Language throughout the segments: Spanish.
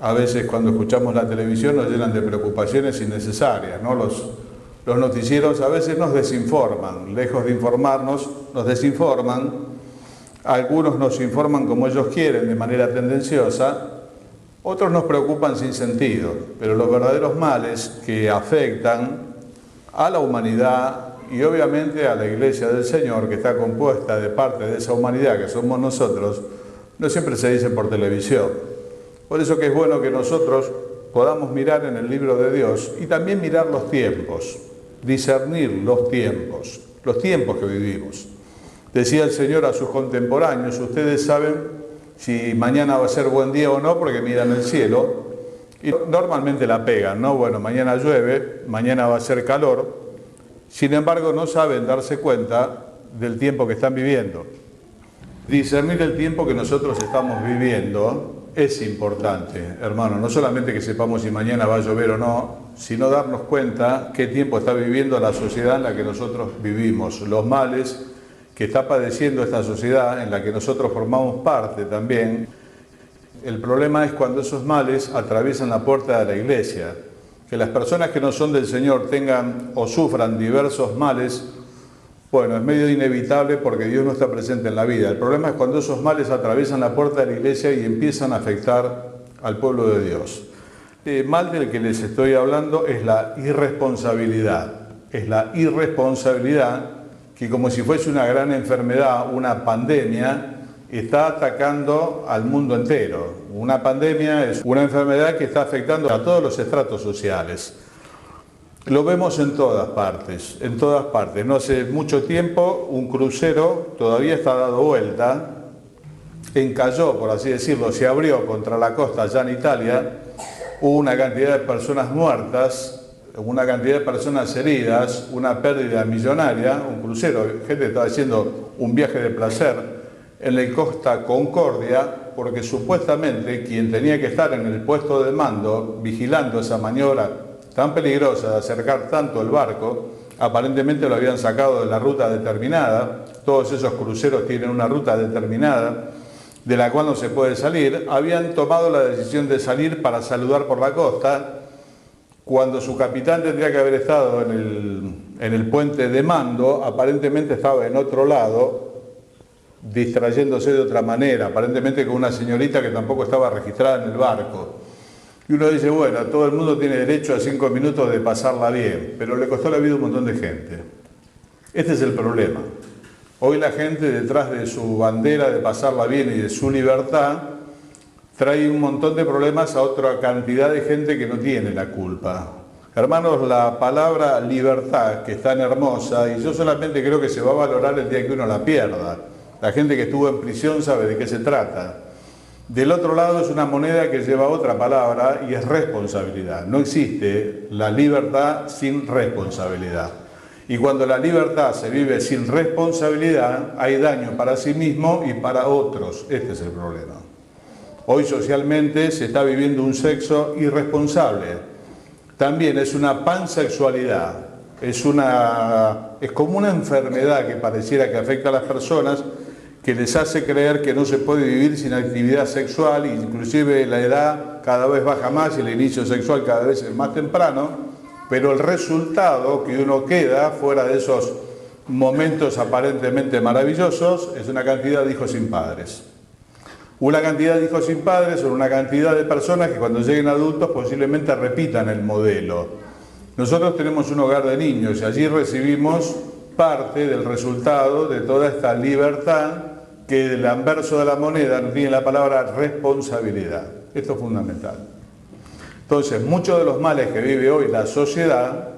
A veces cuando escuchamos la televisión nos llenan de preocupaciones innecesarias, ¿no? Los noticieros a veces nos desinforman, lejos de informarnos, nos desinforman. Algunos nos informan como ellos quieren, de manera tendenciosa, otros nos preocupan sin sentido, pero los verdaderos males que afectan a la humanidad y obviamente a la Iglesia del Señor, que está compuesta de parte de esa humanidad que somos nosotros, no siempre se dicen por televisión. Por eso que es bueno que nosotros podamos mirar en el libro de Dios y también mirar los tiempos, discernir los tiempos que vivimos. Decía el Señor a sus contemporáneos, ustedes saben si mañana va a ser buen día o no porque miran el cielo y normalmente la pegan, ¿no? Bueno, mañana llueve, mañana va a ser calor, sin embargo no saben darse cuenta del tiempo que están viviendo. Discernir el tiempo que nosotros estamos viviendo es importante, hermano, no solamente que sepamos si mañana va a llover o no, sino darnos cuenta qué tiempo está viviendo la sociedad en la que nosotros vivimos, los males que está padeciendo esta sociedad en la que nosotros formamos parte también. El problema es cuando esos males atraviesan la puerta de la iglesia. Que las personas que no son del Señor tengan o sufran diversos males, bueno, es medio inevitable porque Dios no está presente en la vida. El problema es cuando esos males atraviesan la puerta de la iglesia y empiezan a afectar al pueblo de Dios. El mal del que les estoy hablando es la irresponsabilidad. Es la irresponsabilidad que, como si fuese una gran enfermedad, una pandemia, está atacando al mundo entero. Una pandemia es una enfermedad que está afectando a todos los estratos sociales. Lo vemos en todas partes, en todas partes. No hace mucho tiempo un crucero todavía está dando vuelta, encalló, por así decirlo, se abrió contra la costa allá en Italia, hubo una cantidad de personas muertas, una cantidad de personas heridas, una pérdida millonaria, un crucero, gente estaba haciendo un viaje de placer en la costa Concordia, porque supuestamente quien tenía que estar en el puesto de mando, vigilando esa maniobra tan peligrosa de acercar tanto el barco, aparentemente lo habían sacado de la ruta determinada, todos esos cruceros tienen una ruta determinada, de la cual no se puede salir, habían tomado la decisión de salir para saludar por la costa, cuando su capitán tendría que haber estado en el puente de mando, aparentemente estaba en otro lado, distrayéndose de otra manera, aparentemente con una señorita que tampoco estaba registrada en el barco. Y uno dice, bueno, todo el mundo tiene derecho a 5 minutos de pasarla bien, pero le costó la vida a un montón de gente. Este es el problema. Hoy la gente, detrás de su bandera de pasarla bien y de su libertad, trae un montón de problemas a otra cantidad de gente que no tiene la culpa. Hermanos, la palabra libertad, que es tan hermosa, y yo solamente creo que se va a valorar el día que uno la pierda. La gente que estuvo en prisión sabe de qué se trata. Del otro lado es una moneda que lleva otra palabra y es responsabilidad. No existe la libertad sin responsabilidad. Y cuando la libertad se vive sin responsabilidad, hay daño para sí mismo y para otros. Este es el problema. Hoy socialmente se está viviendo un sexo irresponsable. También es una pansexualidad. Es como una enfermedad que pareciera que afecta a las personas, que les hace creer que no se puede vivir sin actividad sexual, inclusive la edad cada vez baja más y el inicio sexual cada vez es más temprano, pero el resultado que uno queda fuera de esos momentos aparentemente maravillosos es una cantidad de hijos sin padres. Una cantidad de hijos sin padres son una cantidad de personas que cuando lleguen adultos posiblemente repitan el modelo. Nosotros tenemos un hogar de niños y allí recibimos parte del resultado de toda esta libertad que el anverso de la moneda no tiene la palabra responsabilidad. Esto es fundamental. Entonces, muchos de los males que vive hoy la sociedad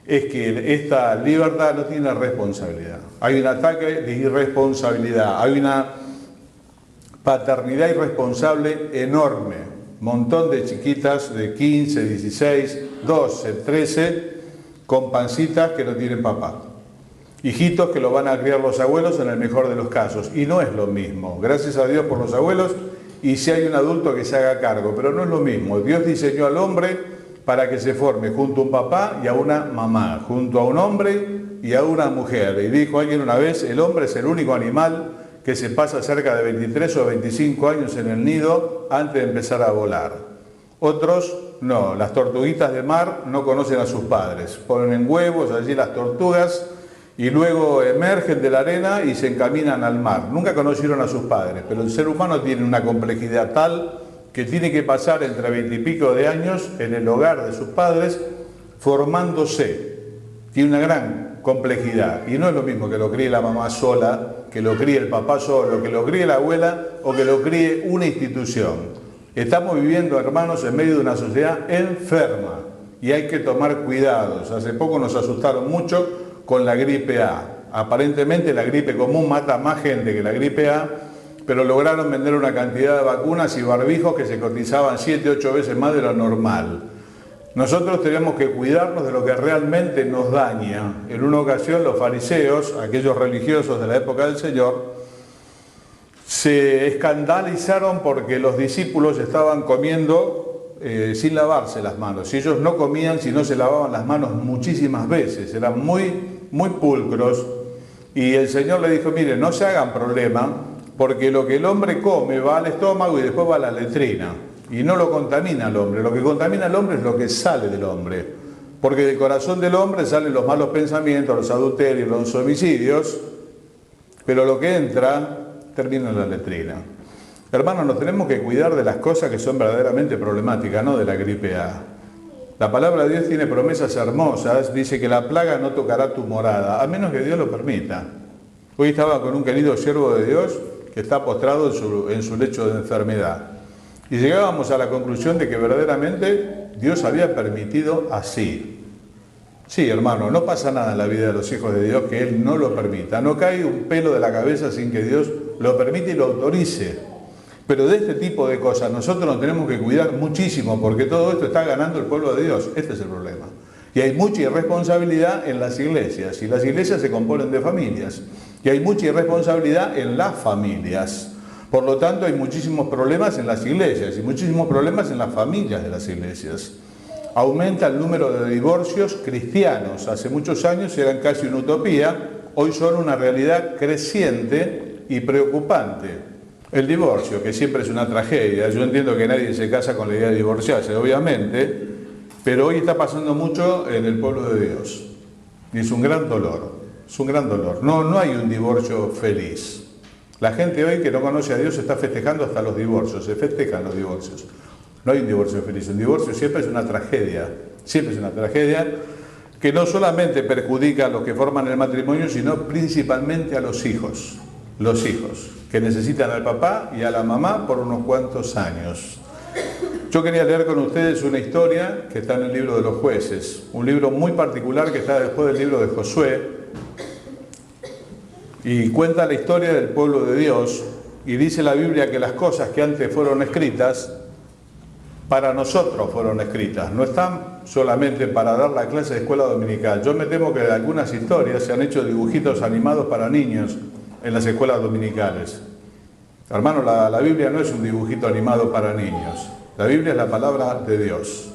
es que esta libertad no tiene responsabilidad. Hay un ataque de irresponsabilidad, hay una paternidad irresponsable enorme. Montón de chiquitas de 15, 16, 12, 13, con pancitas que no tienen papá. Hijitos que lo van a criar los abuelos en el mejor de los casos. Y no es lo mismo. Gracias a Dios por los abuelos y si hay un adulto que se haga cargo. Pero no es lo mismo. Dios diseñó al hombre para que se forme junto a un papá y a una mamá, junto a un hombre y a una mujer. Y dijo alguien una vez, el hombre es el único animal que se pasa cerca de 23 o 25 años en el nido antes de empezar a volar. Otros no, las tortuguitas de mar no conocen a sus padres, ponen en huevos allí las tortugas y luego emergen de la arena y se encaminan al mar. Nunca conocieron a sus padres, pero el ser humano tiene una complejidad tal que tiene que pasar entre 20 y pico de años en el hogar de sus padres formándose. Tiene una gran complejidad y no es lo mismo que lo críe la mamá sola, que lo críe el papá solo, que lo críe la abuela o que lo críe una institución. Estamos viviendo, hermanos, en medio de una sociedad enferma y hay que tomar cuidados. Hace poco nos asustaron mucho con la gripe A. Aparentemente la gripe común mata más gente que la gripe A, pero lograron vender una cantidad de vacunas y barbijos que se cotizaban 7, 8 veces más de lo normal. Nosotros tenemos que cuidarnos de lo que realmente nos daña. En una ocasión los fariseos, aquellos religiosos de la época del Señor, se escandalizaron porque los discípulos estaban comiendo sin lavarse las manos. Y ellos no comían si no se lavaban las manos muchísimas veces, eran muy pulcros. Y el Señor le dijo, mire, no se hagan problema, porque lo que el hombre come va al estómago y después va a la letrina. Y no lo contamina el hombre, lo que contamina al hombre es lo que sale del hombre. Porque del corazón del hombre salen los malos pensamientos, los adulterios, los homicidios, pero lo que entra termina en la letrina. Hermanos, nos tenemos que cuidar de las cosas que son verdaderamente problemáticas, no de la gripe A. La palabra de Dios tiene promesas hermosas, dice que la plaga no tocará tu morada, a menos que Dios lo permita. Hoy estaba con un querido siervo de Dios que está postrado en su lecho de enfermedad. Y llegábamos a la conclusión de que verdaderamente Dios había permitido así. Sí, hermano, no pasa nada en la vida de los hijos de Dios que Él no lo permita. No cae un pelo de la cabeza sin que Dios lo permita y lo autorice. Pero de este tipo de cosas nosotros nos tenemos que cuidar muchísimo porque todo esto está ganando el pueblo de Dios. Este es el problema. Y hay mucha irresponsabilidad en las iglesias. Y las iglesias se componen de familias. Y hay mucha irresponsabilidad en las familias. Por lo tanto, hay muchísimos problemas en las iglesias y muchísimos problemas en las familias de las iglesias. Aumenta el número de divorcios cristianos. Hace muchos años eran casi una utopía, hoy son una realidad creciente y preocupante. El divorcio, que siempre es una tragedia, yo entiendo que nadie se casa con la idea de divorciarse, obviamente, pero hoy está pasando mucho en el pueblo de Dios. Y es un gran dolor, es un gran dolor. No hay un divorcio feliz. La gente hoy que no conoce a Dios está festejando hasta los divorcios, se festejan los divorcios. No hay un divorcio feliz, un divorcio siempre es una tragedia que no solamente perjudica a los que forman el matrimonio, sino principalmente a los hijos que necesitan al papá y a la mamá por unos cuantos años. Yo quería leer con ustedes una historia que está en el libro de los jueces, un libro muy particular que está después del libro de Josué, y cuenta la historia del pueblo de Dios, y dice la Biblia que las cosas que antes fueron escritas, para nosotros fueron escritas, no están solamente para dar la clase de escuela dominical. Yo me temo que de algunas historias se han hecho dibujitos animados para niños en las escuelas dominicales. Hermano, la Biblia no es un dibujito animado para niños, la Biblia es la palabra de Dios.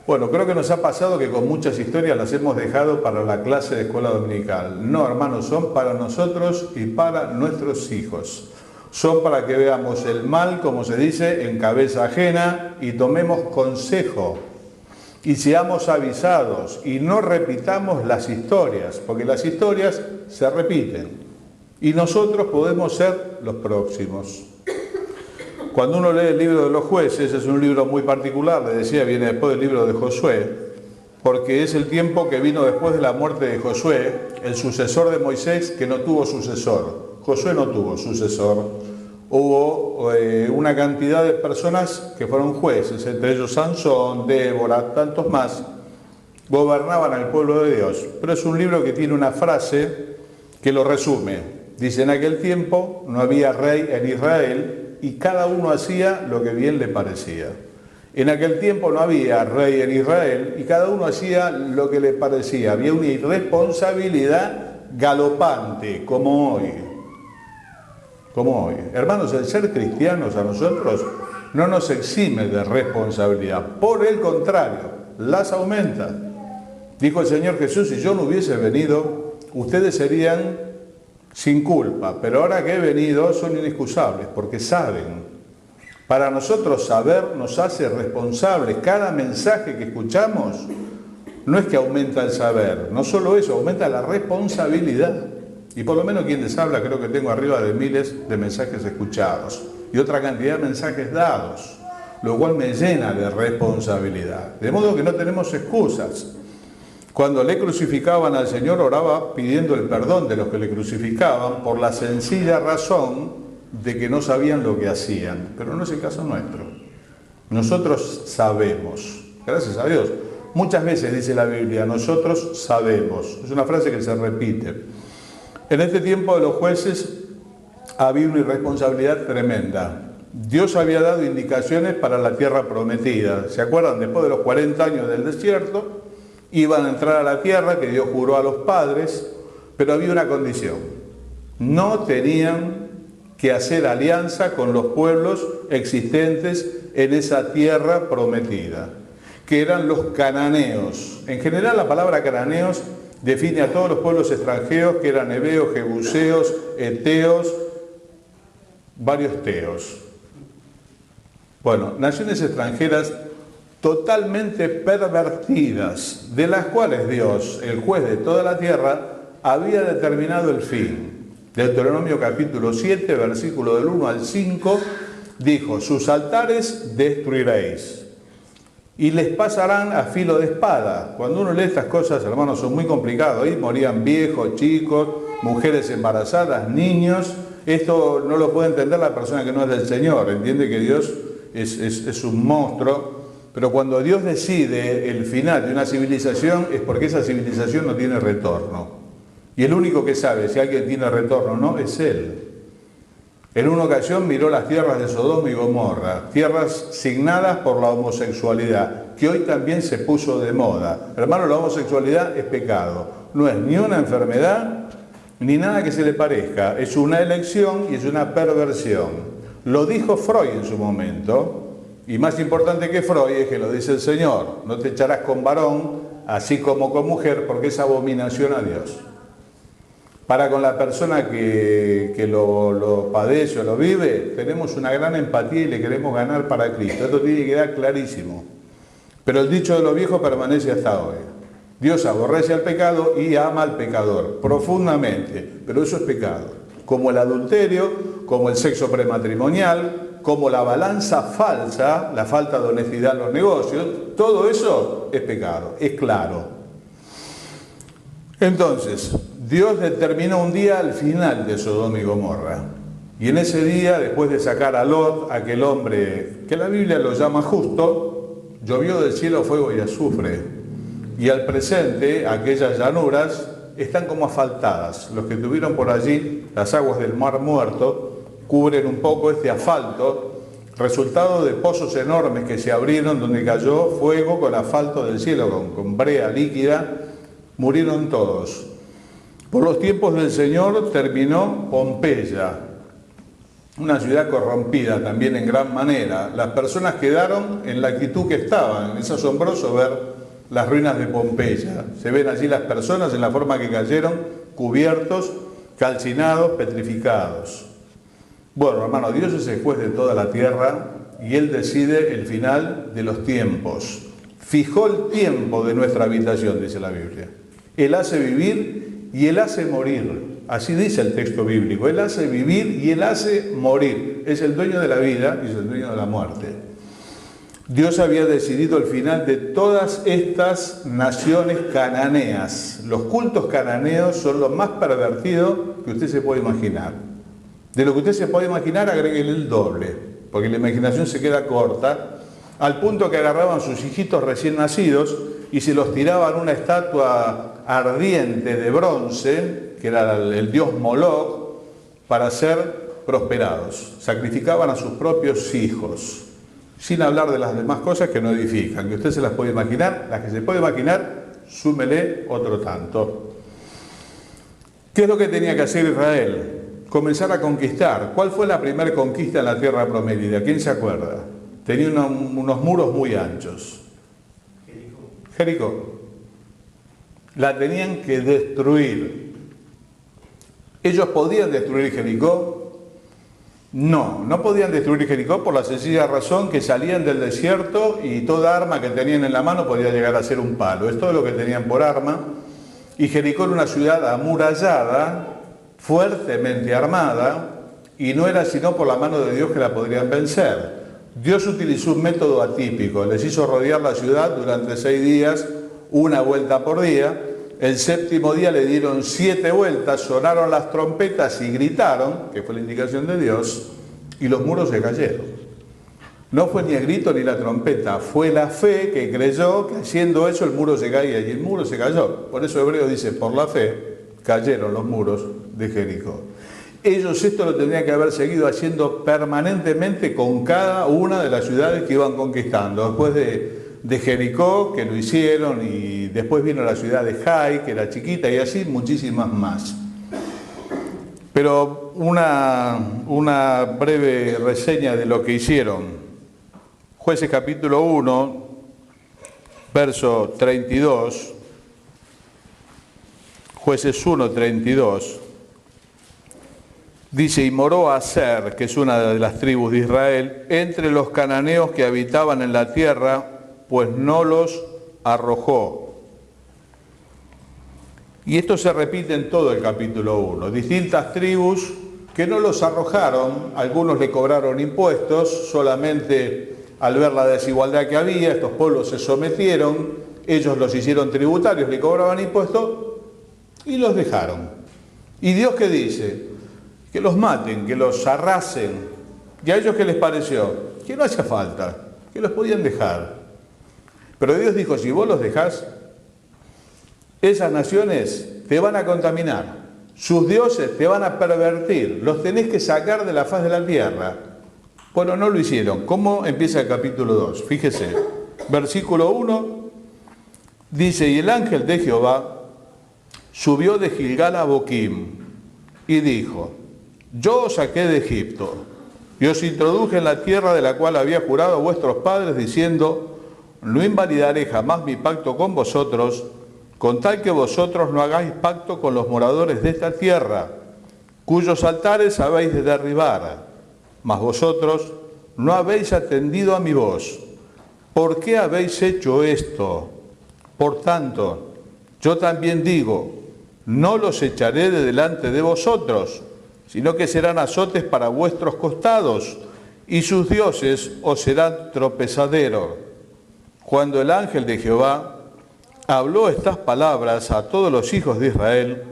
Bueno, creo que nos ha pasado que con muchas historias las hemos dejado para la clase de escuela dominical. No, hermanos, son para nosotros y para nuestros hijos. Son para que veamos el mal, como se dice, en cabeza ajena y tomemos consejo y seamos avisados y no repitamos las historias, porque las historias se repiten y nosotros podemos ser los próximos. Cuando uno lee el libro de los jueces, es un libro muy particular, le decía, viene después del libro de Josué, porque es el tiempo que vino después de la muerte de Josué, el sucesor de Moisés que no tuvo sucesor. Josué no tuvo sucesor. Hubo una cantidad de personas que fueron jueces, entre ellos Sansón, Débora, tantos más, gobernaban al pueblo de Dios. Pero es un libro que tiene una frase que lo resume. Dice, en aquel tiempo no había rey en Israel, y cada uno hacía lo que bien le parecía. En aquel tiempo no había rey en Israel y cada uno hacía lo que le parecía. Había una irresponsabilidad galopante, como hoy. Hermanos, el ser cristianos a nosotros no nos exime de responsabilidad. Por el contrario, las aumenta. Dijo el Señor Jesús, si yo no hubiese venido, ustedes serían sin culpa, pero ahora que he venido son inexcusables porque saben Para nosotros saber nos hace responsables. Cada mensaje que escuchamos no es que aumenta el saber, no solo eso, aumenta la responsabilidad. Y por lo menos quien les habla, creo que tengo arriba de miles de mensajes escuchados y otra cantidad de mensajes dados, lo cual me llena de responsabilidad. De modo que no tenemos excusas. Cuando le crucificaban al Señor, oraba pidiendo el perdón de los que le crucificaban por la sencilla razón de que no sabían lo que hacían. Pero no es el caso nuestro. Nosotros sabemos, gracias a Dios. Muchas veces dice la Biblia, nosotros sabemos. Es una frase que se repite. En este tiempo de los jueces había una irresponsabilidad tremenda. Dios había dado indicaciones para la tierra prometida. ¿Se acuerdan? Después de los 40 años del desierto, iban a entrar a la tierra que Dios juró a los padres, pero había una condición. No tenían que hacer alianza con los pueblos existentes en esa tierra prometida, que eran los cananeos. En general, la palabra cananeos define a todos los pueblos extranjeros, que eran heveos, jebuseos, eteos, varios teos. Bueno, naciones extranjeras totalmente pervertidas, de las cuales Dios, el juez de toda la tierra, había determinado el fin. Deuteronomio capítulo 7, versículo del 1 al 5, dijo, sus altares destruiréis y les pasarán a filo de espada. Cuando uno lee estas cosas, hermanos, son muy complicados. Ahí morían viejos, chicos, mujeres embarazadas, niños. Esto no lo puede entender la persona que no es del Señor. Entiende que Dios es un monstruo. Pero cuando Dios decide el final de una civilización es porque esa civilización no tiene retorno. Y el único que sabe si alguien tiene retorno o no es Él. En una ocasión miró las tierras de Sodoma y Gomorra, tierras signadas por la homosexualidad, que hoy también se puso de moda. Hermano, la homosexualidad es pecado. No es ni una enfermedad, ni nada que se le parezca. Es una elección y es una perversión. Lo dijo Freud en su momento. Y más importante que Freud es que lo dice el Señor, no te echarás con varón, así como con mujer, porque es abominación a Dios. Para con la persona que lo padece o lo vive, tenemos una gran empatía y le queremos ganar para Cristo. Esto tiene que quedar clarísimo. Pero el dicho de los viejos permanece hasta hoy. Dios aborrece al pecado y ama al pecador, profundamente, pero eso es pecado. Como el adulterio, como el sexo prematrimonial, como la balanza falsa, la falta de honestidad en los negocios, todo eso es pecado, es claro. Entonces, Dios determinó un día al final de Sodoma y Gomorra. Y en ese día, después de sacar a Lot, aquel hombre que la Biblia lo llama justo, llovió del cielo fuego y azufre. Y al presente, aquellas llanuras están como asfaltadas. Los que estuvieron por allí, las aguas del Mar Muerto, cubren un poco este asfalto, resultado de pozos enormes que se abrieron donde cayó fuego con asfalto del cielo, con brea líquida, murieron todos. Por los tiempos del Señor terminó Pompeya, una ciudad corrompida también en gran manera. Las personas quedaron en la actitud que estaban. Es asombroso ver las ruinas de Pompeya. Se ven allí las personas en la forma que cayeron, cubiertos, calcinados, petrificados. Bueno, hermano, Dios es el juez de toda la tierra y Él decide el final de los tiempos. Fijó el tiempo de nuestra habitación, dice la Biblia. Él hace vivir y Él hace morir. Así dice el texto bíblico. Él hace vivir y Él hace morir. Es el dueño de la vida y es el dueño de la muerte. Dios había decidido el final de todas estas naciones cananeas. Los cultos cananeos son los más pervertidos que usted se puede imaginar. De lo que usted se puede imaginar, agréguele el doble, porque la imaginación se queda corta, al punto que agarraban sus hijitos recién nacidos y se los tiraban a una estatua ardiente de bronce, que era el dios Moloch, para ser prosperados. Sacrificaban a sus propios hijos, sin hablar de las demás cosas que no edifican, que usted se las puede imaginar. Las que se puede imaginar, súmele otro tanto. ¿Qué es lo que tenía que hacer Israel? Comenzar a conquistar. ¿Cuál fue la primera conquista en la tierra prometida? ¿Quién se acuerda? Tenía unos muros muy anchos. Jericó. La tenían que destruir. Ellos podían destruir Jericó, No podían destruir Jericó por la sencilla razón que salían del desierto y toda arma que tenían en la mano podía llegar a ser un palo. Es todo lo que tenían por arma. Y Jericó era una ciudad amurallada, fuertemente armada, y no era sino por la mano de Dios que la podrían vencer. Dios utilizó un método atípico, les hizo rodear la ciudad durante 6 días, una vuelta por día. El 7º día le dieron 7 vueltas, sonaron las trompetas y gritaron, que fue la indicación de Dios, y los muros se cayeron. No fue ni el grito ni la trompeta, fue la fe que creyó que haciendo eso el muro se caía, y el muro se cayó. Por eso Hebreo dice, por la fe cayeron los muros de Jericó. Ellos esto lo tendrían que haber seguido haciendo permanentemente con cada una de las ciudades que iban conquistando. Después de Jericó, que lo hicieron, y después vino la ciudad de Jai, que era chiquita, y así muchísimas más. Pero una breve reseña de lo que hicieron. Jueces capítulo 1, verso 32. Jueces 1, 32. Dice, y moró Aser, que es una de las tribus de Israel, entre los cananeos que habitaban en la tierra, pues no los arrojó. Y esto se repite en todo el capítulo 1. Distintas tribus que no los arrojaron, algunos le cobraron impuestos, solamente al ver la desigualdad que había, estos pueblos se sometieron, ellos los hicieron tributarios, le cobraban impuestos y los dejaron. ¿Y Dios qué dice? Que los maten, que los arrasen. ¿Y a ellos qué les pareció? Que no hacía falta, que los podían dejar. Pero Dios dijo, si vos los dejás, esas naciones te van a contaminar, sus dioses te van a pervertir, los tenés que sacar de la faz de la tierra. Bueno, no lo hicieron. ¿Cómo empieza el capítulo 2? Fíjese, versículo 1, dice, y el ángel de Jehová subió de Gilgal a Boquim y dijo, yo os saqué de Egipto y os introduje en la tierra de la cual había jurado a vuestros padres, diciendo, no invalidaré jamás mi pacto con vosotros, con tal que vosotros no hagáis pacto con los moradores de esta tierra, cuyos altares habéis de derribar, mas vosotros no habéis atendido a mi voz. ¿Por qué habéis hecho esto? Por tanto, yo también digo, no los echaré de delante de vosotros, sino que serán azotes para vuestros costados, y sus dioses os serán tropezadero. Cuando el ángel de Jehová habló estas palabras a todos los hijos de Israel,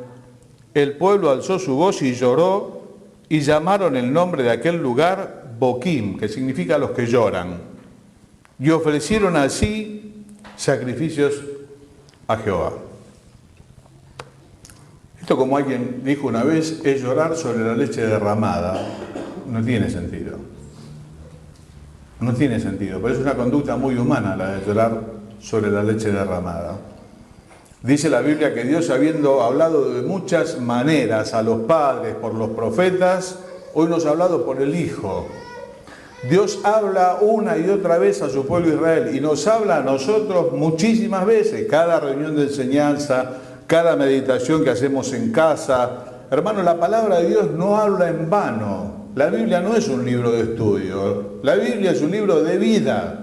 el pueblo alzó su voz y lloró, y llamaron el nombre de aquel lugar Boquim, que significa los que lloran, y ofrecieron así sacrificios a Jehová. Esto, como alguien dijo una vez, es llorar sobre la leche derramada. No tiene sentido. No tiene sentido, pero es una conducta muy humana la de llorar sobre la leche derramada. Dice la Biblia que Dios, habiendo hablado de muchas maneras a los padres por los profetas, hoy nos ha hablado por el Hijo. Dios habla una y otra vez a su pueblo Israel y nos habla a nosotros muchísimas veces, cada reunión de enseñanza, cada meditación que hacemos en casa. Hermano, la palabra de Dios no habla en vano. La Biblia no es un libro de estudio. La Biblia es un libro de vida.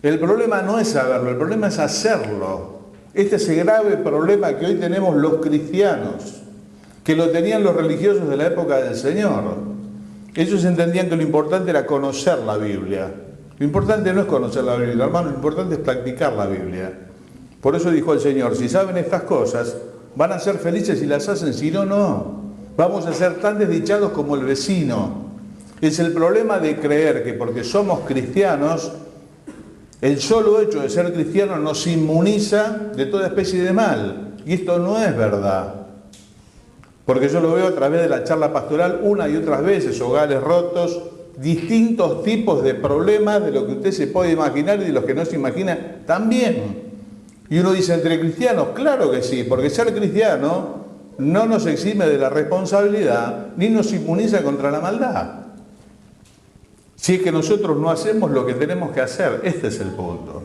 El problema no es saberlo, el problema es hacerlo. Este es el grave problema que hoy tenemos los cristianos, que lo tenían los religiosos de la época del Señor. Ellos entendían que lo importante era conocer la Biblia. Lo importante no es conocer la Biblia, hermano, lo importante es practicar la Biblia. Por eso dijo el Señor, si saben estas cosas, van a ser felices si las hacen, si no, no. Vamos a ser tan desdichados como el vecino. Es el problema de creer que porque somos cristianos, el solo hecho de ser cristiano nos inmuniza de toda especie de mal. Y esto no es verdad. Porque yo lo veo a través de la charla pastoral una y otras veces, hogares rotos, distintos tipos de problemas de lo que usted se puede imaginar y de los que no se imagina también. Y uno dice, ¿entre cristianos? Claro que sí, porque ser cristiano no nos exime de la responsabilidad ni nos inmuniza contra la maldad. Si es que nosotros no hacemos lo que tenemos que hacer, este es el punto.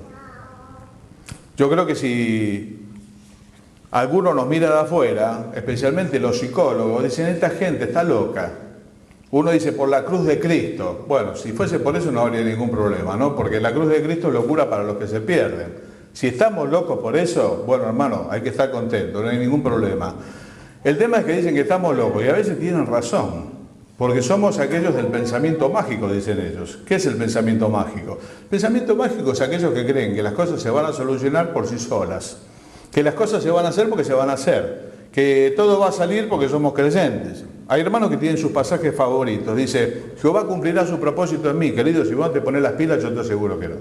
Yo creo que si alguno nos mira de afuera, especialmente los psicólogos, dicen, esta gente está loca. Uno dice, por la cruz de Cristo. Bueno, si fuese por eso no habría ningún problema, ¿no? Porque la cruz de Cristo es locura para los que se pierden. Si estamos locos por eso, bueno, hermano, hay que estar contentos, no hay ningún problema. El tema es que dicen que estamos locos y a veces tienen razón, porque somos aquellos del pensamiento mágico, dicen ellos. ¿Qué es el pensamiento mágico? El pensamiento mágico es aquellos que creen que las cosas se van a solucionar por sí solas, que las cosas se van a hacer porque se van a hacer, que todo va a salir porque somos creyentes. Hay hermanos que tienen sus pasajes favoritos. Dice, Jehová cumplirá su propósito en mí. Querido, si vos te pones las pilas, yo te aseguro que no.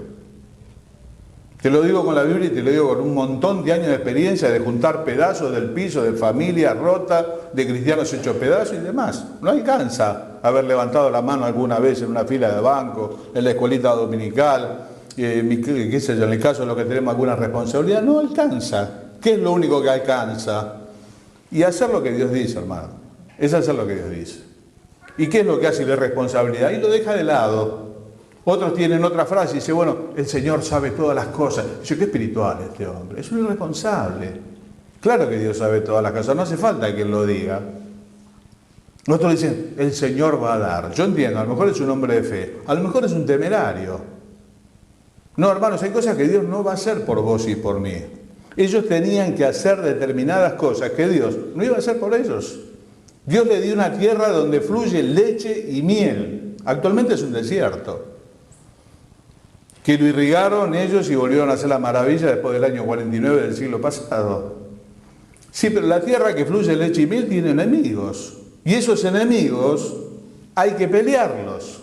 Te lo digo con la Biblia y te lo digo con un montón de años de experiencia de juntar pedazos del piso, de familia rota, de cristianos hechos pedazos y demás. No alcanza haber levantado la mano alguna vez en una fila de banco, en la escuelita dominical, qué sé yo, en el caso de los que tenemos alguna responsabilidad, no alcanza. ¿Qué es lo único que alcanza? Y hacer lo que Dios dice, hermano. Es hacer lo que Dios dice. ¿Y qué es lo que hace la responsabilidad? Y lo deja de lado. Otros tienen otra frase y dicen, bueno, el Señor sabe todas las cosas. Dice, qué espiritual este hombre. Es un irresponsable. Claro que Dios sabe todas las cosas. No hace falta que Él lo diga. Otros dicen, el Señor va a dar. Yo entiendo, a lo mejor es un hombre de fe. A lo mejor es un temerario. No, hermanos, hay cosas que Dios no va a hacer por vos y por mí. Ellos tenían que hacer determinadas cosas que Dios no iba a hacer por ellos. Dios le dio una tierra donde fluye leche y miel. Actualmente es un desierto. Que lo irrigaron ellos y volvieron a hacer la maravilla después del año 49 del siglo pasado. Sí, pero la tierra que fluye leche y miel tiene enemigos. Y esos enemigos hay que pelearlos.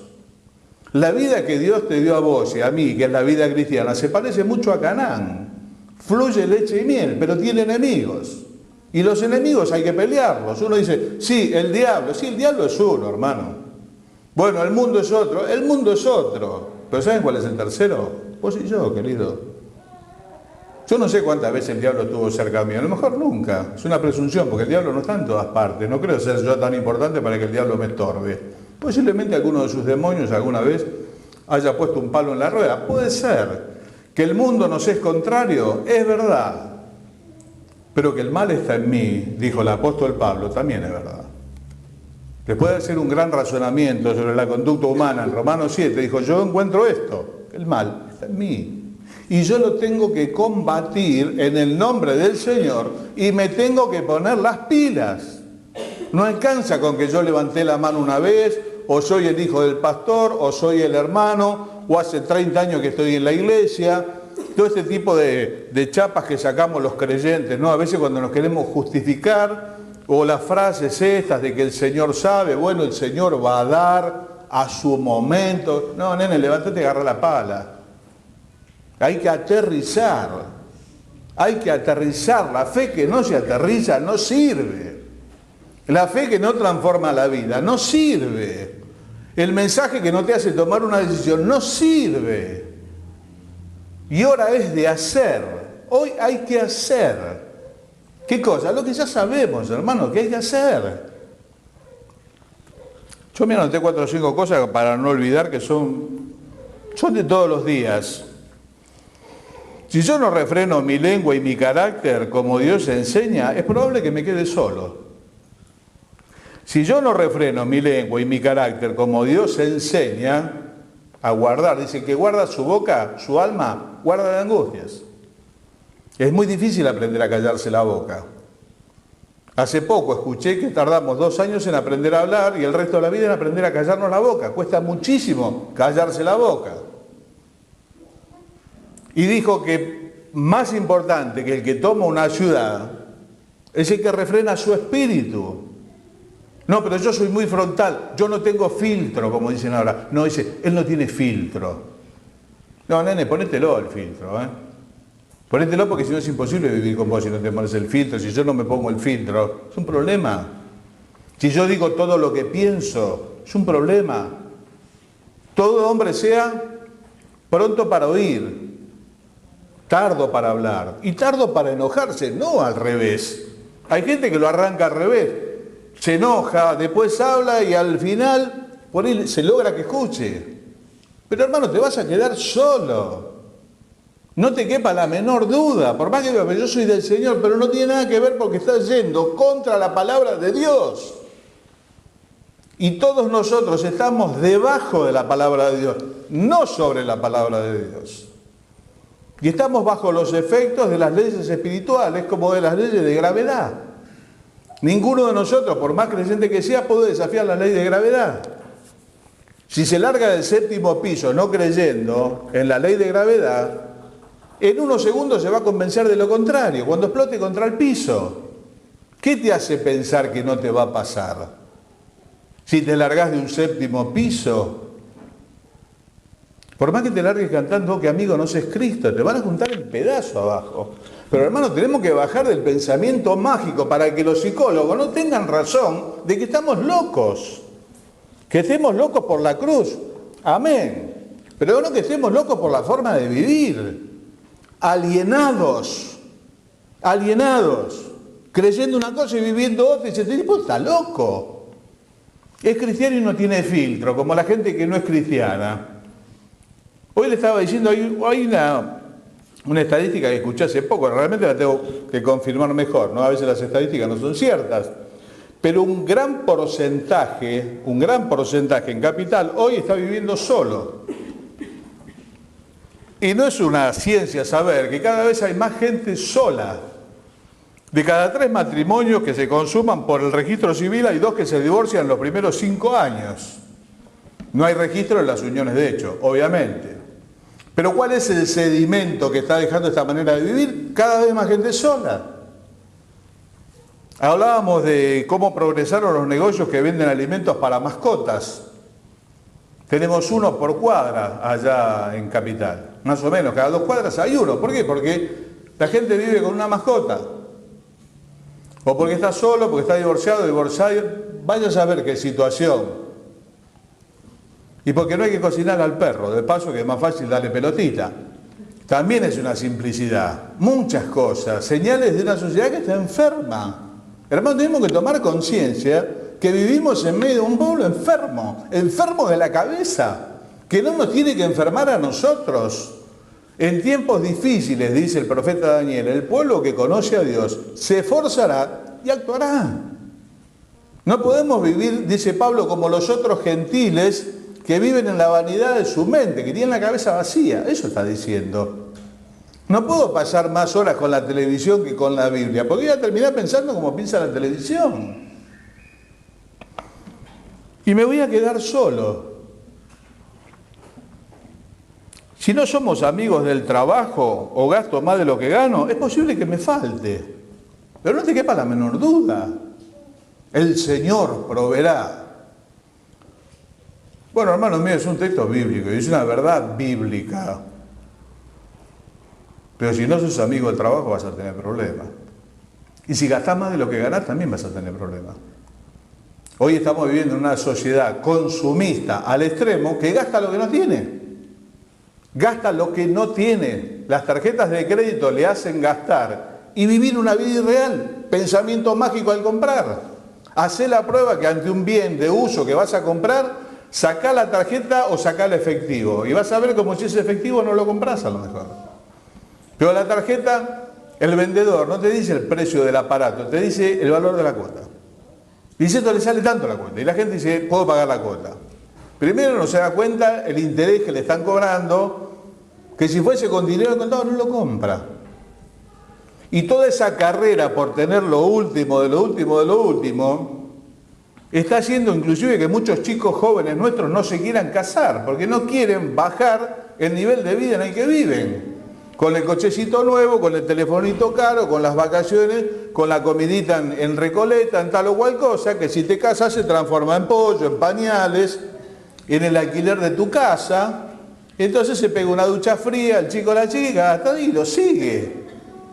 La vida que Dios te dio a vos y a mí, que es la vida cristiana, se parece mucho a Canaán. Fluye leche y miel, pero tiene enemigos. Y los enemigos hay que pelearlos. Uno dice, sí, el diablo es uno, hermano. Bueno, el mundo es otro. Pero ¿saben cuál es el tercero? Vos y yo, querido. Yo no sé cuántas veces el diablo estuvo cerca mío, a lo mejor nunca. Es una presunción, porque el diablo no está en todas partes. No creo ser yo tan importante para que el diablo me estorbe. Posiblemente alguno de sus demonios alguna vez haya puesto un palo en la rueda. Puede ser. Que el mundo nos es contrario, es verdad. Pero que el mal está en mí, dijo el apóstol Pablo, también es verdad. Después de hacer un gran razonamiento sobre la conducta humana, en Romanos 7, dijo, yo encuentro esto, el mal está en mí. Y yo lo tengo que combatir en el nombre del Señor y me tengo que poner las pilas. No alcanza con que yo levanté la mano una vez, o soy el hijo del pastor, o soy el hermano, o hace 30 años que estoy en la iglesia. Todo este tipo de chapas que sacamos los creyentes, ¿no? A veces cuando nos queremos justificar, o las frases estas de que el Señor sabe, bueno, el Señor va a dar a su momento. No, nene, levántate y agarra la pala. Hay que aterrizar. Hay que aterrizar. La fe que no se aterriza no sirve. La fe que no transforma la vida no sirve. El mensaje que no te hace tomar una decisión no sirve. Y hora es de hacer. Hoy hay que hacer. ¿Qué cosa? Lo que ya sabemos, hermano, que hay que hacer. Yo me anoté 4 o 5 cosas para no olvidar que son de todos los días. Si yo no refreno mi lengua y mi carácter como Dios enseña, es probable que me quede solo. Si yo no refreno mi lengua y mi carácter como Dios enseña a guardar, dice que guarda su boca, su alma, guarda de angustias. Es muy difícil aprender a callarse la boca. Hace poco escuché que tardamos 2 años en aprender a hablar y el resto de la vida en aprender a callarnos la boca. Cuesta muchísimo callarse la boca. Y dijo que más importante que el que toma una ciudad es el que refrena su espíritu. No, pero yo soy muy frontal, yo no tengo filtro, como dicen ahora. No, dice, él no tiene filtro. No, nene, ponételo el filtro, ¿eh? Ponételo porque si no es imposible vivir con vos si no te pones el filtro. Si yo no me pongo el filtro, es un problema. Si yo digo todo lo que pienso, es un problema. Todo hombre sea pronto para oír, tardo para hablar y tardo para enojarse, no al revés. Hay gente que lo arranca al revés. Se enoja, después habla y al final por ahí se logra que escuche. Pero hermano, te vas a quedar solo. No te quepa la menor duda, por más que diga, yo soy del Señor, pero no tiene nada que ver porque estás yendo contra la palabra de Dios. Y todos nosotros estamos debajo de la palabra de Dios, no sobre la palabra de Dios. Y estamos bajo los efectos de las leyes espirituales, como de las leyes de gravedad. Ninguno de nosotros, por más creyente que sea, puede desafiar la ley de gravedad. Si se larga del 7º piso no creyendo en la ley de gravedad, en unos segundos se va a convencer de lo contrario, cuando explote contra el piso. ¿Qué te hace pensar que no te va a pasar? Si te largás de un 7º piso, por más que te largues cantando que amigo no seas Cristo, te van a juntar en pedazo abajo. Pero hermano, tenemos que bajar del pensamiento mágico para que los psicólogos no tengan razón de que estamos locos. Que estemos locos por la cruz. Amén. Pero no que estemos locos por la forma de vivir. Alienados. Creyendo una cosa y viviendo otra. Y dice, este tipo está loco. Es cristiano y no tiene filtro, como la gente que no es cristiana. Hoy le estaba diciendo, hay una estadística que escuché hace poco, realmente la tengo que confirmar mejor, ¿no? A veces las estadísticas no son ciertas, pero un gran porcentaje en Capital hoy está viviendo solo. Y no es una ciencia saber que cada vez hay más gente sola. De cada 3 matrimonios que se consuman por el registro civil, hay 2 que se divorcian los primeros 5 años. No hay registro en las uniones de hecho, obviamente. Pero ¿cuál es el sedimento que está dejando esta manera de vivir? Cada vez más gente sola. Hablábamos de cómo progresaron los negocios que venden alimentos para mascotas. Tenemos 1 por cuadra allá en Capital. Más o menos, cada 2 cuadras hay uno. ¿Por qué? Porque la gente vive con una mascota. O porque está solo, porque está divorciado, vaya a saber qué situación. Y porque no hay que cocinar al perro, de paso que es más fácil darle pelotita. También es una simplicidad. Muchas cosas, señales de una sociedad que está enferma. Hermanos, tenemos que tomar conciencia que vivimos en medio de un pueblo enfermo de la cabeza, que no nos tiene que enfermar a nosotros. En tiempos difíciles, dice el profeta Daniel, el pueblo que conoce a Dios se esforzará y actuará. No podemos vivir, dice Pablo, como los otros gentiles que viven en la vanidad de su mente, que tienen la cabeza vacía. Eso está diciendo. No puedo pasar más horas con la televisión que con la Biblia, porque voy a terminar pensando como piensa la televisión. Y me voy a quedar solo. Si no somos amigos del trabajo o gasto más de lo que gano, es posible que me falte. Pero no te quepa la menor duda. El Señor proveerá. Bueno, hermanos míos, es un texto bíblico y es una verdad bíblica. Pero si no sos amigo del trabajo vas a tener problemas. Y si gastás más de lo que ganás también vas a tener problemas. Hoy estamos viviendo en una sociedad consumista al extremo que gasta lo que no tiene. Gasta lo que no tiene. Las tarjetas de crédito le hacen gastar y vivir una vida irreal. Pensamiento mágico al comprar. Hacé la prueba que ante un bien de uso que vas a comprar, sacá la tarjeta o sacá el efectivo. Y vas a ver como si ese efectivo no lo compras a lo mejor. Pero la tarjeta, el vendedor no te dice el precio del aparato, te dice el valor de la cuota. Y dice, esto le sale tanto la cuota. Y la gente dice, puedo pagar la cuota. Primero no se da cuenta el interés que le están cobrando, que si fuese con dinero contado no lo compra. Y toda esa carrera por tener lo último, de lo último, de lo último, está haciendo inclusive que muchos chicos jóvenes nuestros no se quieran casar, porque no quieren bajar el nivel de vida en el que viven. Con el cochecito nuevo, con el telefonito caro, con las vacaciones, con la comidita en Recoleta, en tal o cual cosa, que si te casas se transforma en pollo, en pañales, en el alquiler de tu casa. Entonces se pega una ducha fría, el chico o la chica, hasta ahí lo sigue.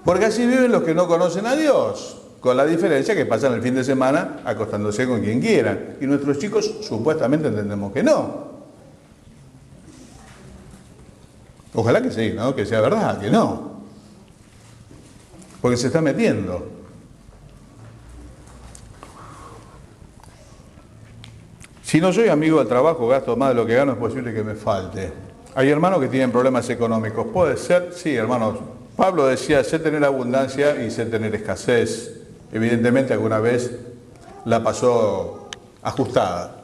Porque así viven los que no conocen a Dios, con la diferencia que pasan el fin de semana acostándose con quien quieran. Y nuestros chicos supuestamente entendemos que no. Ojalá que sí, ¿no? Que sea verdad, que no. Porque se está metiendo. Si no soy amigo del trabajo, gasto más de lo que gano, es posible que me falte. Hay hermanos que tienen problemas económicos. ¿Puede ser? Sí, hermanos. Pablo decía, sé tener abundancia y sé tener escasez. Evidentemente alguna vez la pasó ajustada.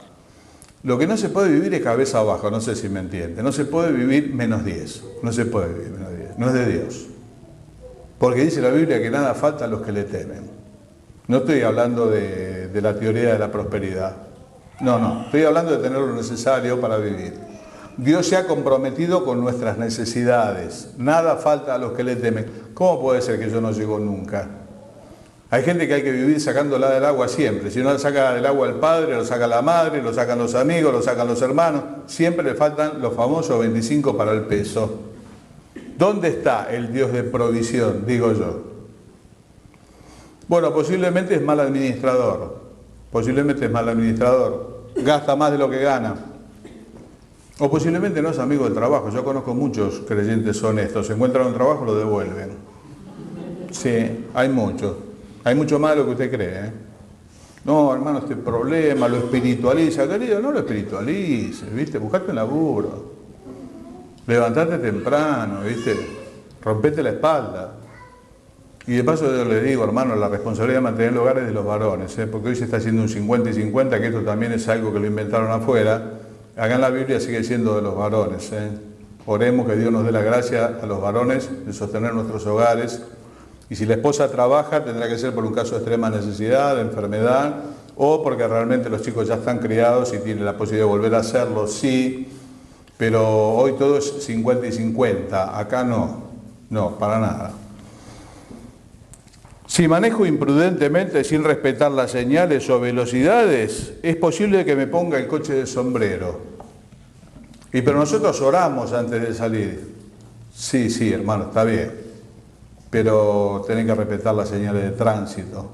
Lo que no se puede vivir es cabeza abajo, no sé si me entiende. No se puede vivir menos 10. No se puede vivir menos 10. No es de Dios. Porque dice la Biblia que nada falta a los que le temen. No estoy hablando de la teoría de la prosperidad. No. Estoy hablando de tener lo necesario para vivir. Dios se ha comprometido con nuestras necesidades. Nada falta a los que le temen. ¿Cómo puede ser que yo no llego nunca? Hay gente que hay que vivir sacándola del agua siempre. Si no la saca del agua el padre, lo saca la madre, lo sacan los amigos, lo sacan los hermanos. Siempre le faltan los famosos 25 para el peso. ¿Dónde está el Dios de provisión? Digo yo. Bueno, posiblemente es mal administrador. Gasta más de lo que gana. O posiblemente no es amigo del trabajo. Yo conozco muchos creyentes honestos. Se encuentran un trabajo, lo devuelven. Sí, hay muchos. Hay mucho más de lo que usted cree, ¿eh? No, hermano, este problema lo espiritualiza. Querido, no lo espiritualices, ¿viste? Buscate un laburo. Levantate temprano, ¿viste? Rompete la espalda. Y de paso yo les digo, hermano, la responsabilidad de mantener el hogar es de los varones, ¿eh? Porque hoy se está haciendo un 50 y 50, que esto también es algo que lo inventaron afuera. Acá en la Biblia sigue siendo de los varones, ¿eh? Oremos que Dios nos dé la gracia a los varones de sostener nuestros hogares. Y si la esposa trabaja, tendrá que ser por un caso de extrema necesidad, de enfermedad, o porque realmente los chicos ya están criados y tienen la posibilidad de volver a hacerlo, sí. Pero hoy todo es 50 y 50, acá no, para nada. Si manejo imprudentemente sin respetar las señales o velocidades, es posible que me ponga el coche de sombrero. Pero nosotros oramos antes de salir. Sí, hermano, está bien. Pero tenés que respetar las señales de tránsito.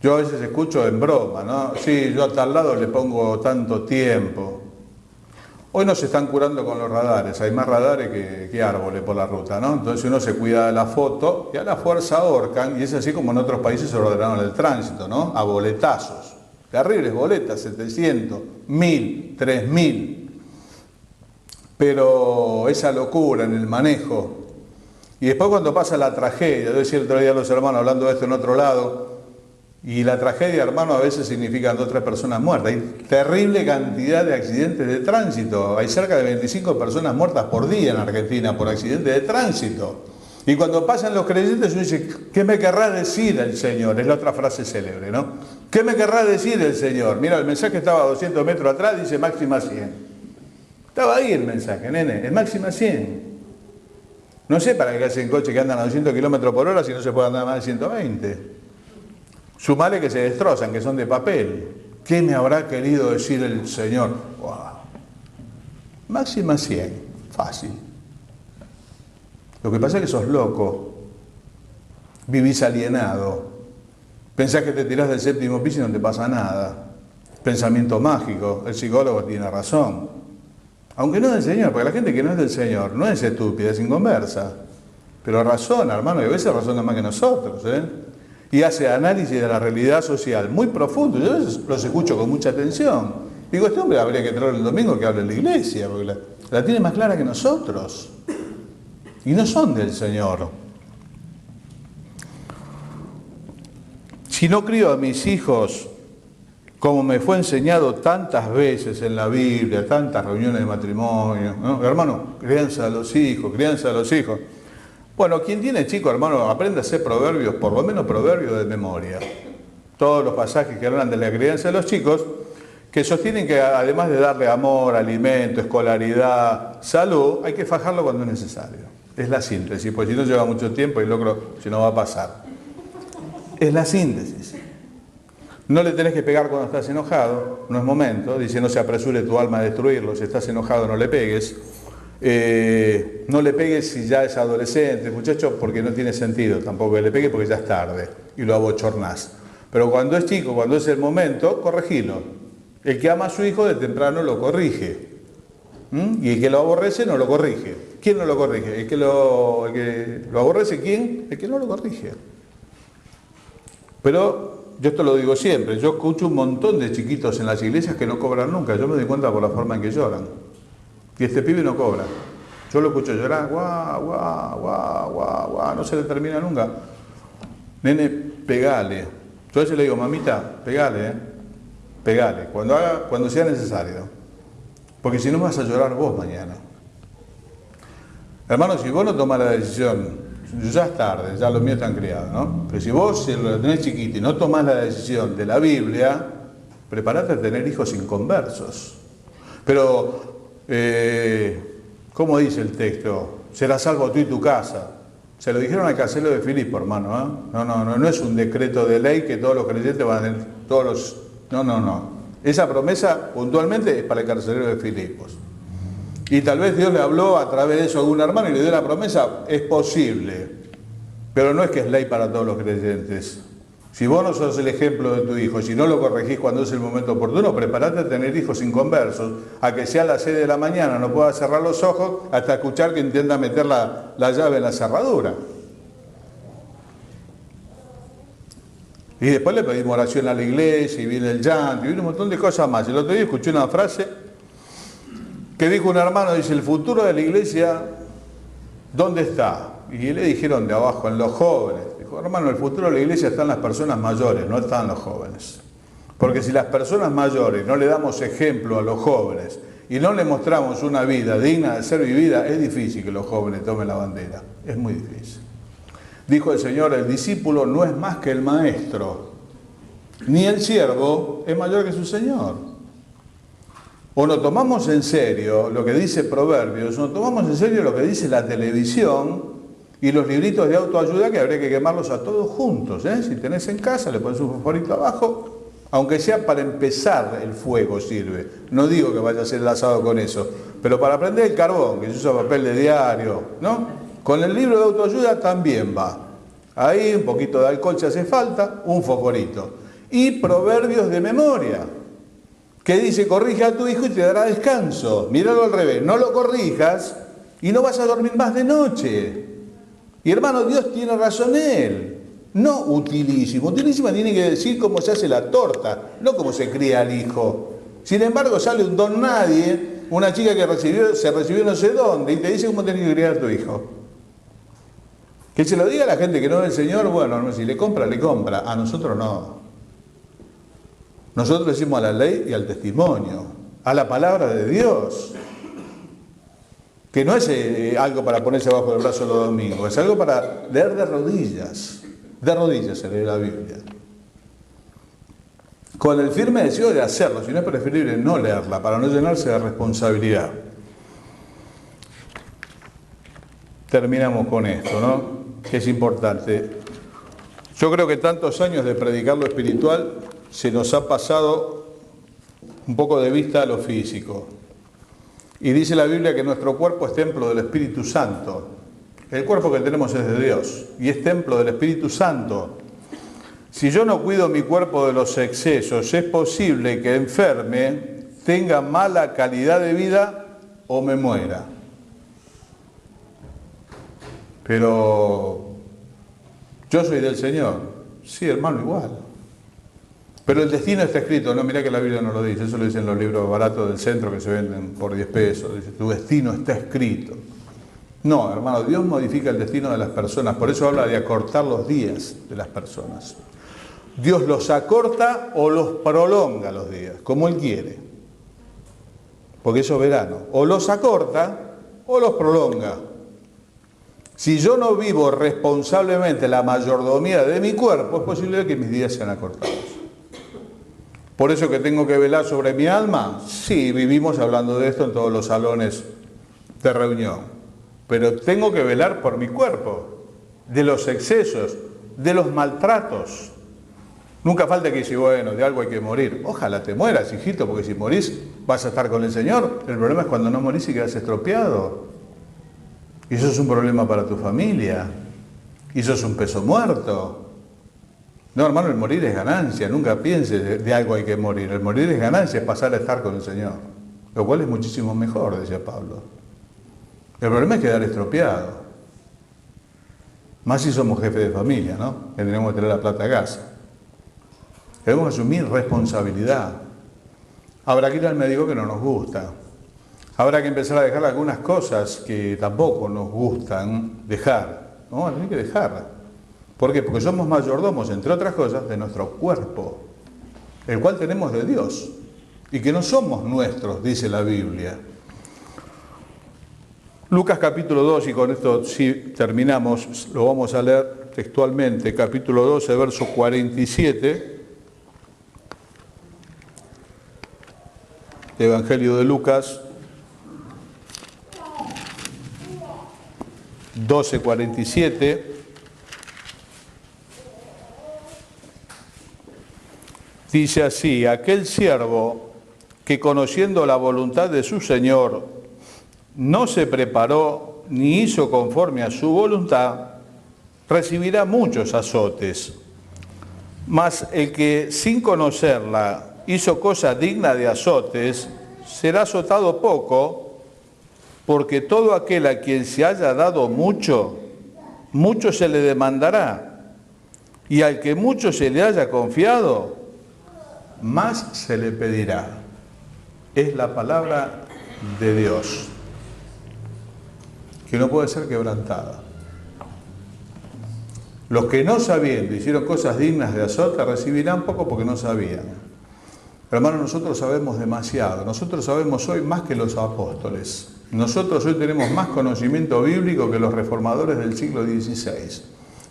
Yo a veces escucho en broma, ¿no? Sí, yo a tal lado le pongo tanto tiempo. Hoy no se están curando con los radares, hay más radares que árboles por la ruta, ¿no? Entonces uno se cuida de la foto y a la fuerza ahorcan, y es así como en otros países se ordenaron el tránsito, ¿no? A boletazos. Terribles boletas, 700, 1000, 3000. Pero esa locura en el manejo. Y después cuando pasa la tragedia, yo decía el otro día a los hermanos hablando de esto en otro lado, y la tragedia, hermano, a veces significa 2 o 3 personas muertas. Hay terrible cantidad de accidentes de tránsito. Hay cerca de 25 personas muertas por día en Argentina por accidentes de tránsito. Y cuando pasan los creyentes uno dice, ¿qué me querrá decir el Señor? Es la otra frase célebre, ¿no? ¿Qué me querrá decir el Señor? Mira, el mensaje estaba a 200 metros atrás, dice máxima 100. Estaba ahí el mensaje, nene, es máxima 100. No sé para qué hacen coches que andan a 200 kilómetros por hora si no se puede andar más de 120. Sumale que se destrozan, que son de papel. ¿Qué me habrá querido decir el Señor? Wow. Máxima 100, fácil. Lo que pasa es que sos loco, vivís alienado, pensás que te tirás del 7º piso y no te pasa nada. Pensamiento mágico, el psicólogo tiene razón. Aunque no es del Señor, porque la gente que no es del Señor no es estúpida, es inconversa. Pero razona, hermano, y a veces razona más que nosotros, ¿eh? Y hace análisis de la realidad social muy profundo. Yo a veces los escucho con mucha atención. Digo, este hombre habría que traerlo el domingo que hable en la iglesia, porque la tiene más clara que nosotros. Y no son del Señor. Si no crío a mis hijos como me fue enseñado tantas veces en la Biblia, tantas reuniones de matrimonio, ¿no? Hermano, crianza a los hijos, crianza a los hijos. Bueno, quien tiene chico, hermano, aprende a hacer proverbios, por lo menos proverbios de memoria. Todos los pasajes que hablan de la crianza de los chicos, que sostienen que además de darle amor, alimento, escolaridad, salud, hay que fajarlo cuando es necesario. Es la síntesis, porque si no lleva mucho tiempo y logro, si no va a pasar. Es la síntesis. No le tenés que pegar cuando estás enojado, no es momento. Dice, no se apresure tu alma a destruirlo, si estás enojado no le pegues. No le pegues si ya es adolescente, muchacho, porque no tiene sentido tampoco que le pegue porque ya es tarde y lo abochornás. Pero cuando es chico, cuando es el momento, corregilo. El que ama a su hijo de temprano lo corrige. Y el que lo aborrece no lo corrige. ¿Quién no lo corrige? El que lo aborrece, ¿quién? El que no lo corrige. Pero yo esto lo digo siempre, yo escucho un montón de chiquitos en las iglesias que no cobran nunca. Yo me doy cuenta por la forma en que lloran. Y este pibe no cobra. Yo lo escucho llorar, guau, guau, guau, guau, guau, no se le termina nunca. Nene, pegale. Yo a veces le digo, mamita, pegale, Pegale, cuando sea necesario. Porque si no vas a llorar vos mañana. Hermano, si vos no tomás la decisión, ya es tarde, ya los míos están criados, ¿no? Pero si vos lo tenés chiquito y no tomás la decisión de la Biblia, preparate a tener hijos inconversos. Pero, ¿cómo dice el texto? Serás salvo tú y tu casa. Se lo dijeron al carcelero de Filipo, hermano, ¿eh? No es un decreto de ley que todos los creyentes van a tener, No. Esa promesa puntualmente es para el carcelero de Filipos. Y tal vez Dios le habló a través de eso a algún hermano y le dio la promesa, es posible. Pero no es que es ley para todos los creyentes. Si vos no sos el ejemplo de tu hijo, si no lo corregís cuando es el momento oportuno, preparate a tener hijos inconversos, a que sea a las 6 de la mañana, no pueda cerrar los ojos hasta escuchar que intenta meter la llave en la cerradura. Y después le pedimos oración a la iglesia, y viene el llanto, y viene un montón de cosas más. El otro día escuché una frase que dijo un hermano, dice, el futuro de la iglesia, ¿dónde está? Y le dijeron de abajo, en los jóvenes. Dijo, hermano, el futuro de la iglesia está en las personas mayores, no están los jóvenes. Porque si las personas mayores no le damos ejemplo a los jóvenes y no le mostramos una vida digna de ser vivida, es difícil que los jóvenes tomen la bandera. Es muy difícil. Dijo el Señor, el discípulo no es más que el maestro, ni el siervo es mayor que su Señor. O no tomamos en serio lo que dice Proverbios, o no tomamos en serio lo que dice la televisión y los libritos de autoayuda que habría que quemarlos a todos juntos. Si tenés en casa, le pones un fosforito abajo, aunque sea para empezar el fuego sirve. No digo que vaya a ser el asado con eso, pero para prender el carbón, que se usa papel de diario, ¿no? Con el libro de autoayuda también va. Ahí un poquito de alcohol si hace falta, un fosforito. Y proverbios de memoria, que dice, corrige a tu hijo y te dará descanso. Míralo al revés, no lo corrijas y no vas a dormir más de noche. Y hermano, Dios tiene razón él. No utilísima. Utilísima tiene que decir cómo se hace la torta, no cómo se cría al hijo. Sin embargo, sale un don nadie, una chica que se recibió no sé dónde, y te dice cómo tenés que criar a tu hijo. Que se lo diga a la gente que no es el Señor, bueno, si le compra, le compra. A nosotros no. Nosotros decimos a la ley y al testimonio, a la palabra de Dios. Que no es algo para ponerse abajo del brazo los domingos, es algo para leer de rodillas. De rodillas se lee la Biblia. Con el firme deseo de hacerlo, si no es preferible no leerla, para no llenarse de responsabilidad. Terminamos con esto, ¿no? Que es importante. Yo creo que tantos años de predicar lo espiritual se nos ha pasado un poco de vista a lo físico. Y dice la Biblia que nuestro cuerpo es templo del Espíritu Santo. El cuerpo que tenemos es de Dios y es templo del Espíritu Santo. Si yo no cuido mi cuerpo de los excesos, es posible que enferme, tenga mala calidad de vida o me muera. Pero yo soy del Señor. Sí, hermano, igual. Pero el destino está escrito, no, mirá que la Biblia no lo dice, eso lo dicen los libros baratos del centro que se venden por 10 pesos, dice, tu destino está escrito. No, hermano, Dios modifica el destino de las personas, por eso habla de acortar los días de las personas. Dios los acorta o los prolonga los días, como Él quiere, porque es soberano, o los acorta o los prolonga. Si yo no vivo responsablemente la mayordomía de mi cuerpo, es posible que mis días sean acortados. ¿Por eso que tengo que velar sobre mi alma? Sí, vivimos hablando de esto en todos los salones de reunión. Pero tengo que velar por mi cuerpo, de los excesos, de los maltratos. Nunca falta que dice, bueno, de algo hay que morir. Ojalá te mueras, hijito, porque si morís vas a estar con el Señor. El problema es cuando no morís y quedas estropeado. Y eso es un problema para tu familia. Y eso es un peso muerto. No, hermano, el morir es ganancia. Nunca pienses de algo hay que morir. El morir es ganancia, es pasar a estar con el Señor. Lo cual es muchísimo mejor, decía Pablo. El problema es quedar estropeado. Más si somos jefes de familia, ¿no? Que tenemos que tener la plata a casa. Debemos asumir responsabilidad. Habrá que ir al médico que no nos gusta. Habrá que empezar a dejar algunas cosas que tampoco nos gustan dejar. No, hay que dejarlas. ¿Por qué? Porque somos mayordomos, entre otras cosas, de nuestro cuerpo. el cual tenemos de Dios, y que no somos nuestros, dice la Biblia. Lucas capítulo 2, y con esto sí terminamos, lo vamos a leer textualmente, capítulo 12, verso 47, Evangelio de Lucas, 12:47, dice así: aquel siervo que conociendo la voluntad de su Señor no se preparó ni hizo conforme a su voluntad, recibirá muchos azotes. Mas el que sin conocerla hizo cosa digna de azotes, será azotado poco, porque todo aquel a quien se haya dado mucho, mucho se le demandará, y al que mucho se le haya confiado, más se le pedirá. Es la palabra de Dios, que no puede ser quebrantada. Los que no sabiendo hicieron cosas dignas de azote recibirán poco porque no sabían. Pero hermanos, nosotros sabemos demasiado. Nosotros sabemos hoy más que los apóstoles. Nosotros hoy tenemos más conocimiento bíblico que los reformadores del siglo XVI,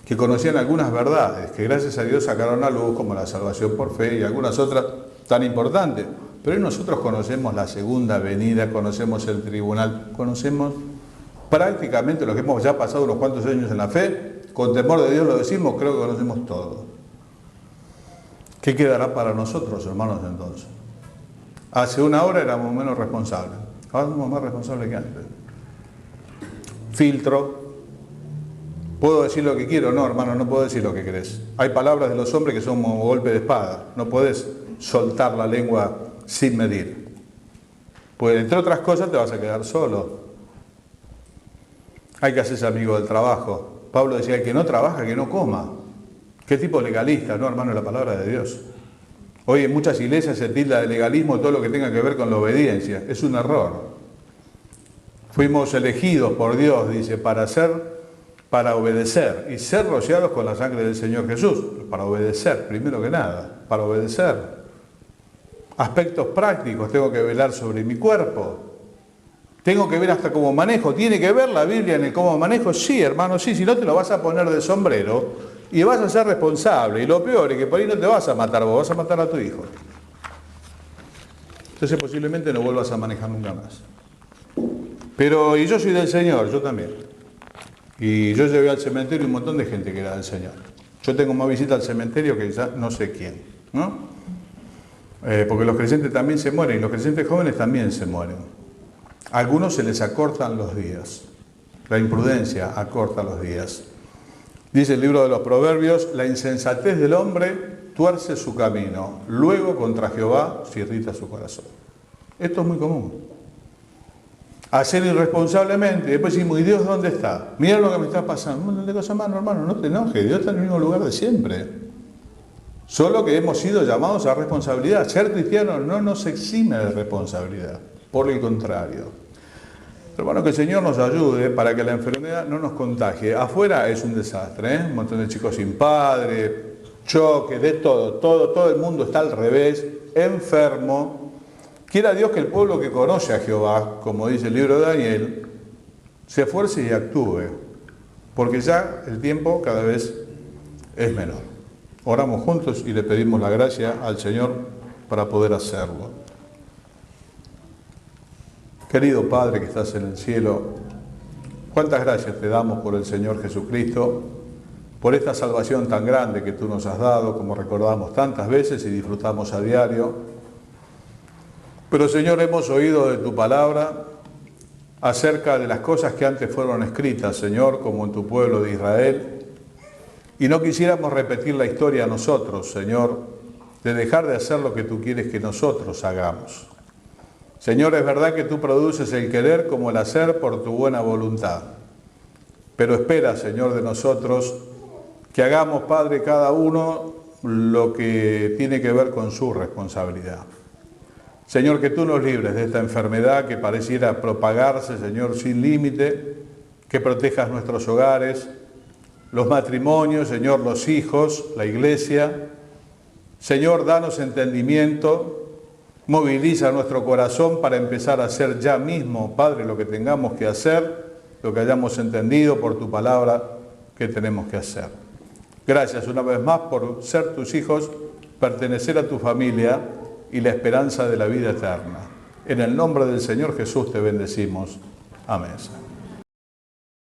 que conocían algunas verdades, que gracias a Dios sacaron a luz, como la salvación por fe y algunas otras tan importantes. Pero hoy nosotros conocemos la segunda venida, conocemos el tribunal, conocemos prácticamente lo que hemos ya pasado unos cuantos años en la fe, con temor de Dios lo decimos, creo que conocemos todo. ¿Qué quedará para nosotros, hermanos, entonces? Hace una hora éramos menos responsables, ahora somos más responsables que antes. Filtro. ¿Puedo decir lo que quiero? No, hermano, no puedo decir lo que querés. Hay palabras de los hombres que son como golpe de espada. No podés soltar la lengua sin medir. Pues entre otras cosas te vas a quedar solo. Hay que hacerse amigo del trabajo. Pablo decía, el que no trabaja, que no coma. ¿Qué tipo de legalista? No, hermano, es la palabra de Dios. Hoy en muchas iglesias se tilda de legalismo todo lo que tenga que ver con la obediencia. Es un error. Fuimos elegidos por Dios, dice, para obedecer y ser rociados con la sangre del Señor Jesús. Para obedecer, primero que nada, para obedecer. Aspectos prácticos, tengo que velar sobre mi cuerpo. Tengo que ver hasta cómo manejo. ¿Tiene que ver la Biblia en el cómo manejo? Sí, hermano, sí. Si no, te lo vas a poner de sombrero y vas a ser responsable. Y lo peor es que por ahí no te vas a matar vos, vas a matar a tu hijo. Entonces posiblemente no vuelvas a manejar nunca más. Pero, y yo soy del Señor, yo también. Y yo llevé al cementerio un montón de gente que era del Señor. Yo tengo más visita al cementerio que ya no sé quién, ¿no? Porque los creyentes también se mueren y los creyentes jóvenes también se mueren. A algunos se les acortan los días. La imprudencia acorta los días. Dice el libro de los Proverbios, la insensatez del hombre tuerce su camino, luego contra Jehová se irrita su corazón. Esto es muy común. Hacer irresponsablemente, después decimos, ¿y Dios dónde está? Mira lo que me está pasando. Un montón de cosas más, hermano, no te enojes, Dios está en el mismo lugar de siempre. Solo que hemos sido llamados a responsabilidad. Ser cristiano no nos exime de responsabilidad. Por el contrario. Hermano, que el Señor nos ayude para que la enfermedad no nos contagie. Afuera es un desastre, ¿eh? Un montón de chicos sin padre, choque, de todo el mundo está al revés, enfermo. Quiera Dios que el pueblo que conoce a Jehová, como dice el libro de Daniel, se esfuerce y actúe, porque ya el tiempo cada vez es menor. Oramos juntos y le pedimos la gracia al Señor para poder hacerlo. Querido Padre que estás en el cielo, cuántas gracias te damos por el Señor Jesucristo, por esta salvación tan grande que tú nos has dado, como recordamos tantas veces y disfrutamos a diario. Pero Señor, hemos oído de tu palabra acerca de las cosas que antes fueron escritas, Señor, como en tu pueblo de Israel, y no quisiéramos repetir la historia nosotros, Señor, de dejar de hacer lo que tú quieres que nosotros hagamos. Señor, es verdad que tú produces el querer como el hacer por tu buena voluntad. Pero espera, Señor, de nosotros que hagamos, Padre, cada uno lo que tiene que ver con su responsabilidad. Señor, que tú nos libres de esta enfermedad que pareciera propagarse, Señor, sin límite, que protejas nuestros hogares, los matrimonios, Señor, los hijos, la iglesia. Señor, danos entendimiento, moviliza nuestro corazón para empezar a hacer ya mismo, Padre, lo que tengamos que hacer, lo que hayamos entendido por tu palabra que tenemos que hacer. Gracias una vez más por ser tus hijos, pertenecer a tu familia y la esperanza de la vida eterna. En el nombre del Señor Jesús te bendecimos. Amén.